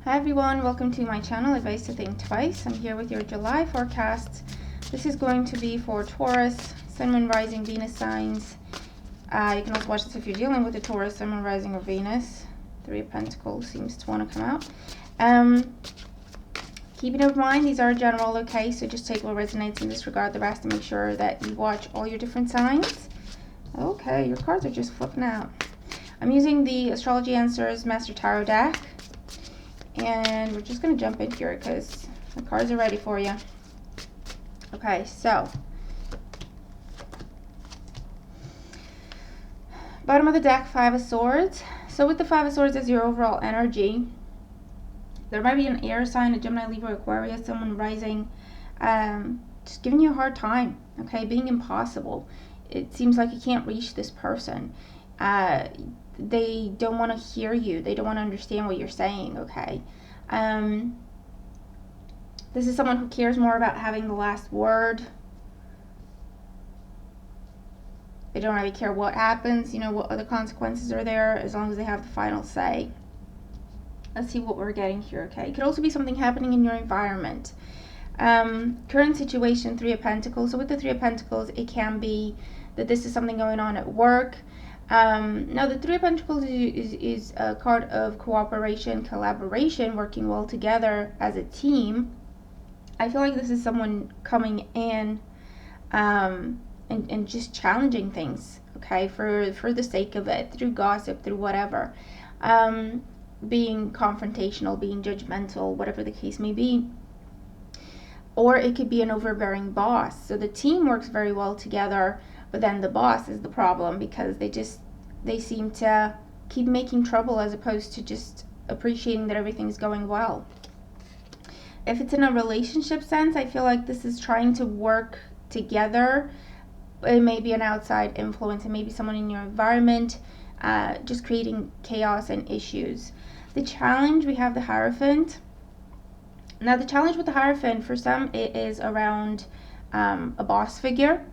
Hi everyone, welcome to my channel, Advice to Think Twice. I'm here with your July forecast. This is going to be for Taurus, Sun, Moon, Rising, Venus signs. You can also watch this if you're dealing with a Taurus, Sun, Moon, Rising, or Venus. Three of Pentacles seems to want to come out. Keep in mind, these are general, okay? So just take what resonates and disregard the rest and make sure that you watch all your different signs. Okay, your cards are just flipping out. I'm using the Astrology Answers Master Tarot deck. And we're just going to jump in here because the cards are ready for you. Okay, so bottom of the deck, Five of Swords. So with the Five of Swords as your overall energy, there might be an air sign, a Gemini, Libra, Aquarius, someone rising, just giving you a hard time, okay, being impossible. It seems like you can't reach this person. They don't want to hear you. They don't want to understand what you're saying, okay? This is someone who cares more about having the last word. They don't really care what happens, you know, what other consequences are there, as long as they have the final say. Let's see what we're getting here, okay? It could also be something happening in your environment. Current situation, Three of Pentacles. So with the Three of Pentacles, it can be that this is something going on at work. Now the Three of Pentacles is a card of cooperation, collaboration, working well together as a team. I feel like this is someone coming in and just challenging things, okay, for the sake of it, through gossip, through whatever. Being confrontational, being judgmental, whatever the case may be. Or it could be an overbearing boss. So the team works very well together, but then the boss is the problem because they seem to keep making trouble as opposed to just appreciating that everything's going well. If it's in a relationship sense, I feel like this is trying to work together. It may be an outside influence. It may be someone in your environment, just creating chaos and issues. The challenge, we have the Hierophant. Now the challenge with the Hierophant, for some it is around a boss figure.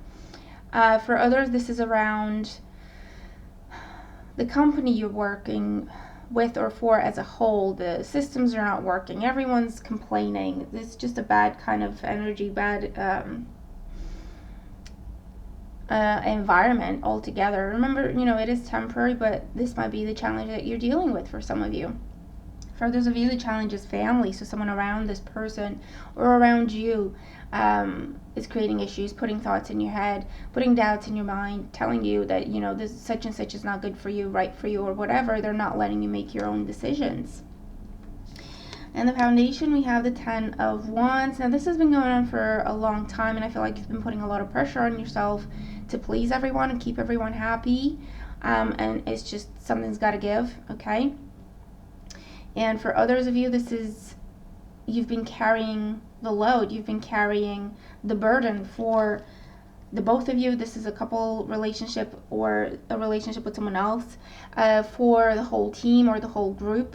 For others, this is around the company you're working with or for as a whole. The systems are not working. Everyone's complaining. It's just a bad kind of energy, bad environment altogether. Remember, you know, it is temporary, but this might be the challenge that you're dealing with for some of you. For others of you, the challenge is family. So someone around this person or around you is creating issues, putting thoughts in your head, putting doubts in your mind, telling you that, you know, this such and such is not good for you, right for you, or whatever. They're not letting you make your own decisions. And the foundation, we have the Ten of Wands. Now this has been going on for a long time, and I feel like you've been putting a lot of pressure on yourself to please everyone and keep everyone happy. And it's just something's got to give, okay? And for others of you, this is, you've been carrying the load, you've been carrying the burden. For the both of you, this is a couple relationship or a relationship with someone else. For the whole team or the whole group,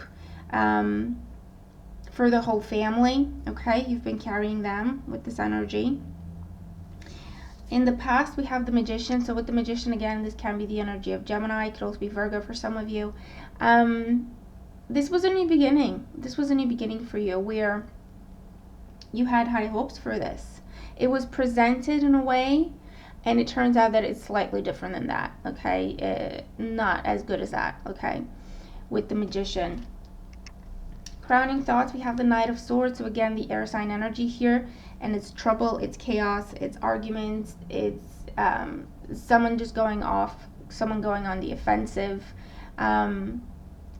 for the whole family, okay, you've been carrying them with this energy. In the past, we have the Magician. So with the Magician, again, this can be the energy of Gemini. It could also be Virgo for some of you. This was a new beginning. This was a new beginning for you where you had high hopes for this. It was presented in a way, and it turns out that it's slightly different than that, okay? Not as good as that, okay? With the Magician. Crowning thoughts, we have the Knight of Swords. So again, the air sign energy here, and it's trouble, it's chaos, it's arguments, it's someone just going off, someone going on the offensive.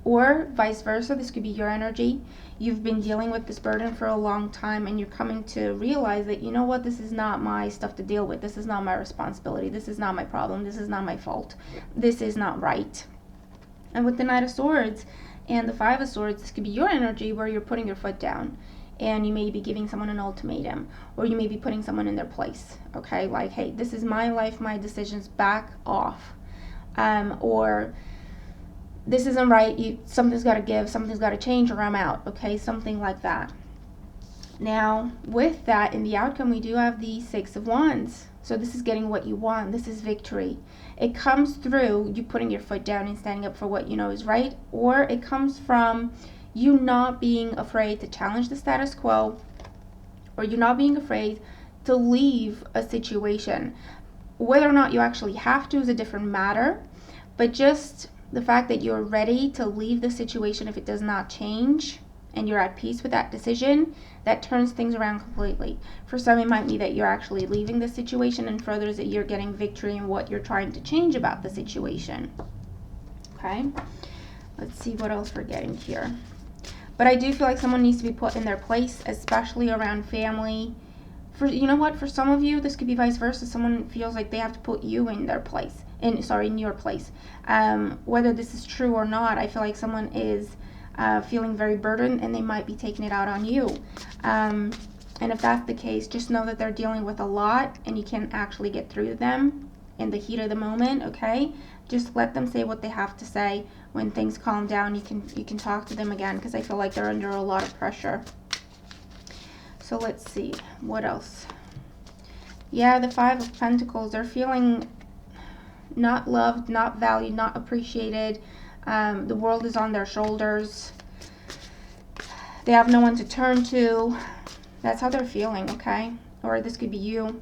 Or vice versa, this could be your energy. You've been dealing with this burden for a long time, and you're coming to realize that, you know what, this is not my stuff to deal with. This is not my responsibility. This is not my problem. This is not my fault. This is not right. And with the Knight of Swords and the Five of Swords, this could be your energy where you're putting your foot down, and you may be giving someone an ultimatum, or you may be putting someone in their place, okay? Like, hey, this is my life, my decisions, back off. Or this isn't right, something's got to give, something's got to change, or I'm out, okay? Something like that. Now, with that, in the outcome, we do have the Six of Wands. So this is getting what you want. This is victory. It comes through you putting your foot down and standing up for what you know is right, or it comes from you not being afraid to challenge the status quo, or you not being afraid to leave a situation. Whether or not you actually have to is a different matter, but just the fact that you're ready to leave the situation if it does not change and you're at peace with that decision, that turns things around completely. For some, it might be that you're actually leaving the situation, and for others that you're getting victory in what you're trying to change about the situation. Okay, let's see what else we're getting here. But I do feel like someone needs to be put in their place, especially around family. For, you know what, for some of you, this could be vice versa. Someone feels like they have to put you in their place, in your place. Whether this is true or not, I feel like someone is feeling very burdened, and they might be taking it out on you. And if that's the case, just know that they're dealing with a lot, and you can't actually get through to them in the heat of the moment. Okay, just let them say what they have to say. When things calm down, you can talk to them again, because I feel like they're under a lot of pressure. So let's see, what else? Yeah, the Five of Pentacles, they're feeling not loved, not valued, not appreciated. The world is on their shoulders. They have no one to turn to. That's how they're feeling, okay? Or this could be you.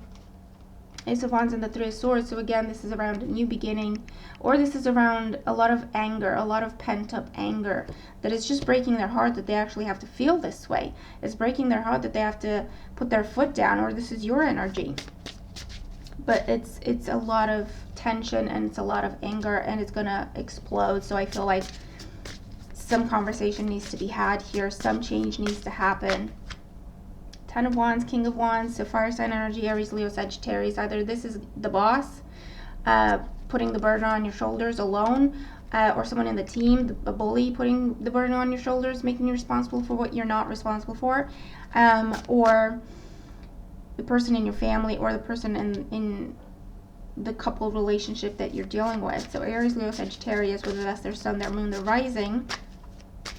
Ace of Wands and the Three of Swords. So again, this is around a new beginning, or this is around a lot of anger, a lot of pent-up anger that is just breaking their heart that they actually have to feel this way. It's breaking their heart that they have to put their foot down, or this is your energy. But it's a lot of tension, and it's a lot of anger, and it's gonna explode. So I feel like some conversation needs to be had here. Some change needs to happen. Ten of Wands, King of Wands, so fire sign energy, Aries, Leo, Sagittarius. Either this is the boss putting the burden on your shoulders alone, or someone in the team, a bully putting the burden on your shoulders, making you responsible for what you're not responsible for, or the person in your family, or the person in the couple relationship that you're dealing with. So Aries, Leo, Sagittarius, whether that's their sun, their moon, their rising.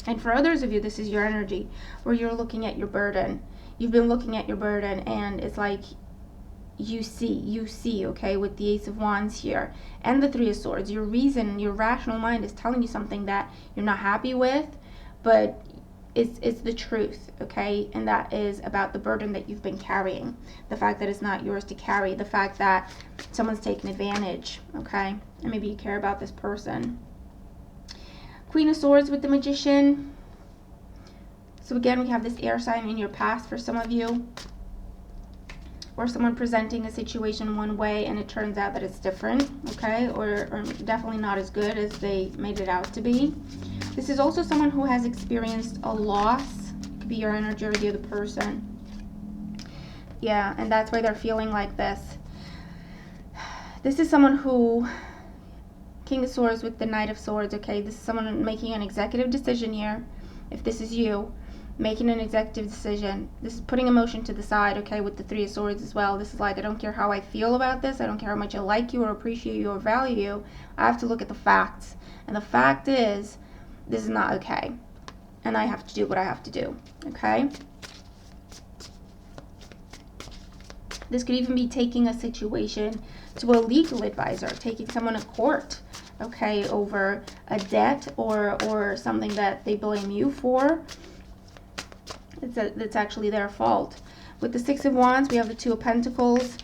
And for others of you, this is your energy, where you're looking at your burden. You've been looking at your burden, and it's like you see, okay, with the Ace of Wands here and the Three of Swords, your reason, your rational mind is telling you something that you're not happy with, but it's the truth, okay? And that is about the burden that you've been carrying, the fact that it's not yours to carry, the fact that someone's taken advantage, okay? And maybe you care about this person. Queen of Swords with the Magician. So again, we have this air sign in your past for some of you, or someone presenting a situation one way and it turns out that it's different, okay, or definitely not as good as they made it out to be. This is also someone who has experienced a loss. It could be your energy or the other person. Yeah, and that's why they're feeling like this. This is someone who, King of Swords with the Knight of Swords, okay, this is someone making an executive decision here. If this is you, making an executive decision. This is putting emotion to the side, okay, with the Three of Swords as well. This is like, I don't care how I feel about this. I don't care how much I like you or appreciate you or value you. I have to look at the facts. And the fact is, this is not okay. And I have to do what I have to do, okay? This could even be taking a situation to a legal advisor, taking someone to court, okay, over a debt or something that they blame you for. That's actually their fault. With the Six of Wands, we have the Two of Pentacles.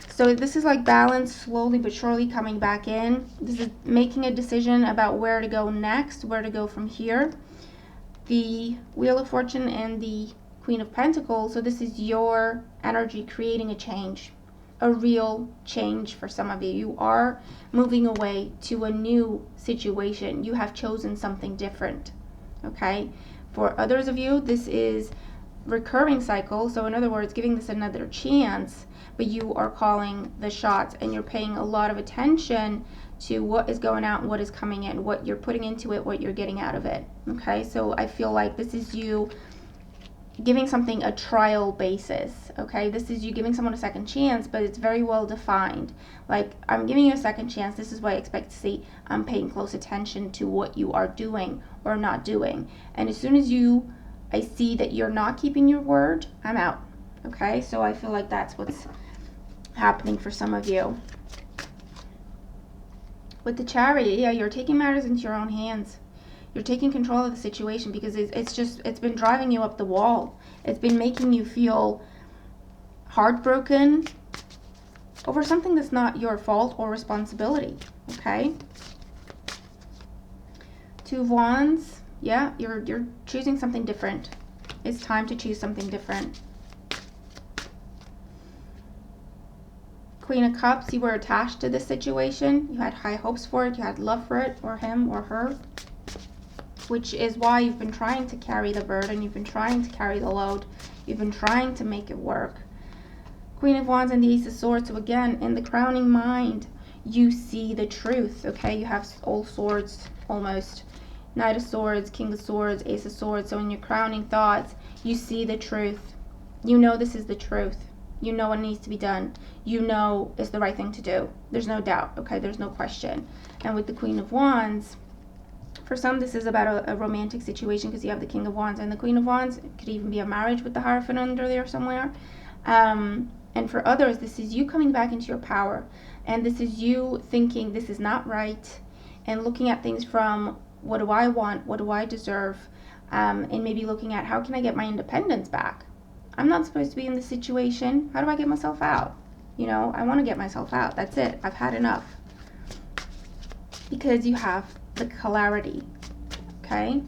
So this is like balance, slowly but surely coming back in. This is making a decision about where to go next, where to go from here. The Wheel of Fortune and the Queen of Pentacles. So this is your energy creating a change, a real change for some of you. You are moving away to a new situation. You have chosen something different, okay? For others of you, this is recurring cycle. So in other words, giving this another chance, but you are calling the shots and you're paying a lot of attention to what is going out and what is coming in, what you're putting into it, what you're getting out of it. Okay, so I feel like this is you giving something a trial basis. Okay, this is you giving someone a second chance, but it's very well defined. Like, I'm giving you a second chance. This is what I expect to see. I'm paying close attention to what you are doing or not doing. And as soon as I see that you're not keeping your word, I'm out. Okay, so I feel like that's what's happening for some of you. With the Chariot, yeah, you're taking matters into your own hands. You're taking control of the situation because it's been driving you up the wall. It's been making you feel heartbroken over something that's not your fault or responsibility, okay? Two of Wands, yeah, you're choosing something different. It's time to choose something different. Queen of Cups, you were attached to this situation. You had high hopes for it. You had love for it, or him or her, which is why you've been trying to carry the burden. You've been trying to carry the load. You've been trying to make it work. Queen of Wands and the Ace of Swords. So again, in the crowning mind, you see the truth, okay? You have all swords almost. Knight of Swords, King of Swords, Ace of Swords. So in your crowning thoughts, you see the truth. You know this is the truth. You know what needs to be done. You know it's the right thing to do. There's no doubt, okay? There's no question. And with the Queen of Wands, for some this is about a romantic situation because you have the King of Wands and the Queen of Wands. It could even be a marriage with the Hierophant under there somewhere. And for others, this is you coming back into your power. And this is you thinking this is not right and looking at things from what do I want? What do I deserve? And maybe looking at how can I get my independence back? I'm not supposed to be in this situation. How do I get myself out? You know, I want to get myself out. That's it. I've had enough. Because you have the clarity. Okay?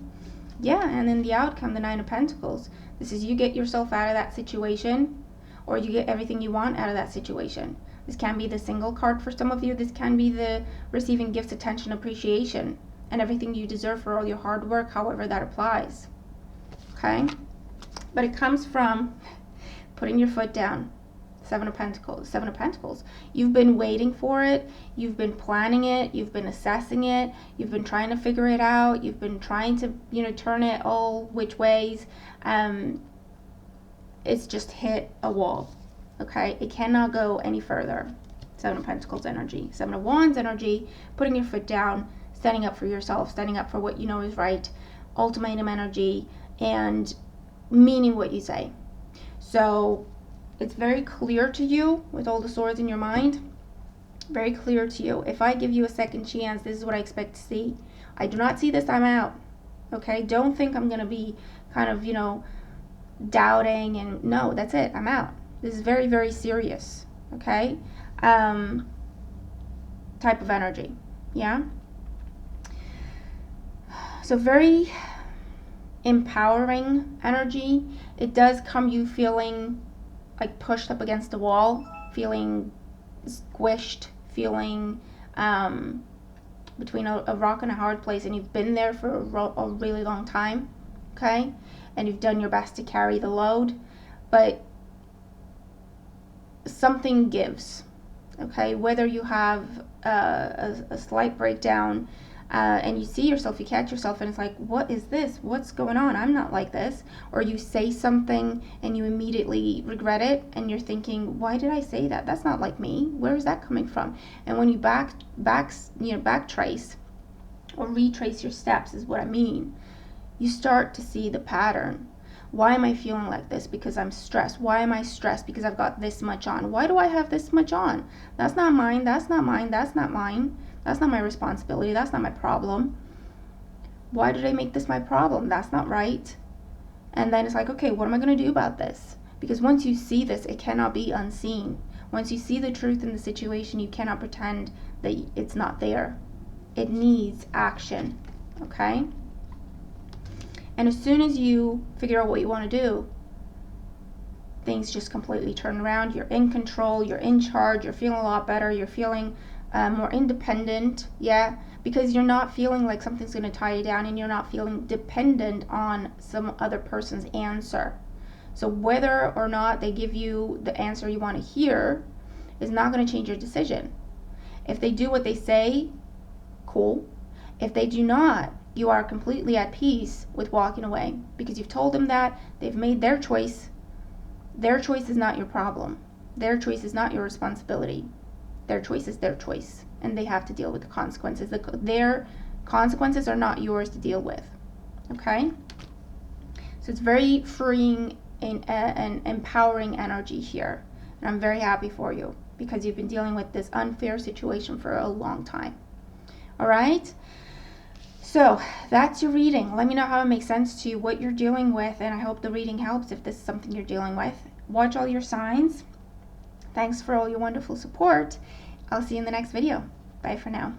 Yeah, and then the outcome, the Nine of Pentacles. This is you get yourself out of that situation, or you get everything you want out of that situation. This can be the single card for some of you. This can be the receiving gifts, attention, appreciation, and everything you deserve for all your hard work, however that applies. Okay? But it comes from putting your foot down. Seven of Pentacles. You've been waiting for it. You've been planning it. You've been assessing it. You've been trying to figure it out. You've been trying to, turn it all which ways. It's just hit a wall. Okay? It cannot go any further. Seven of Pentacles energy. Seven of Wands energy. Putting your foot down. Standing up for yourself. Standing up for what you know is right. Ultimatum energy. And meaning what you say. So it's very clear to you with all the swords in your mind. Very clear to you. If I give you a second chance, this is what I expect to see. I do not see this, I'm out. Okay? Don't think I'm going to be kind of, doubting and no, that's it. I'm out. This is very, very serious. Okay? Type of energy. Yeah? So very empowering energy. It does come you feeling like pushed up against the wall, feeling squished, feeling between a rock and a hard place, and you've been there for a really long time, okay? And you've done your best to carry the load, but something gives, okay? Whether you have a slight breakdown, and you see yourself, you catch yourself, and it's like, what is this? What's going on? I'm not like this. Or you say something and you immediately regret it, and you're thinking, why did I say that? That's not like me. Where is that coming from? And when you backtrace or retrace your steps, is what I mean, you start to see the pattern. Why am I feeling like this? Because I'm stressed. Why am I stressed? Because I've got this much on. Why do I have this much on? That's not mine. That's not mine. That's not mine. That's not my responsibility. That's not my problem. Why did I make this my problem? That's not right. And then it's like, okay, what am I going to do about this? Because once you see this, it cannot be unseen. Once you see the truth in the situation, you cannot pretend that it's not there. It needs action. Okay? And as soon as you figure out what you want to do, things just completely turn around. You're in control. You're in charge. You're feeling a lot better. You're feeling more independent, yeah, because you're not feeling like something's going to tie you down, and you're not feeling dependent on some other person's answer. So whether or not they give you the answer you want to hear is not going to change your decision. If they do what they say, cool. If they do not, you are completely at peace with walking away, because you've told them that they've made their choice. Their choice is not your problem. Their choice is not your responsibility. Their choice is their choice, and they have to deal with the consequences. Their consequences are not yours to deal with. Okay? So it's very freeing and empowering energy here. And I'm very happy for you, because you've been dealing with this unfair situation for a long time. All right? So that's your reading. Let me know how it makes sense to you, what you're dealing with, and I hope the reading helps if this is something you're dealing with. Watch all your signs. Thanks for all your wonderful support. I'll see you in the next video. Bye for now.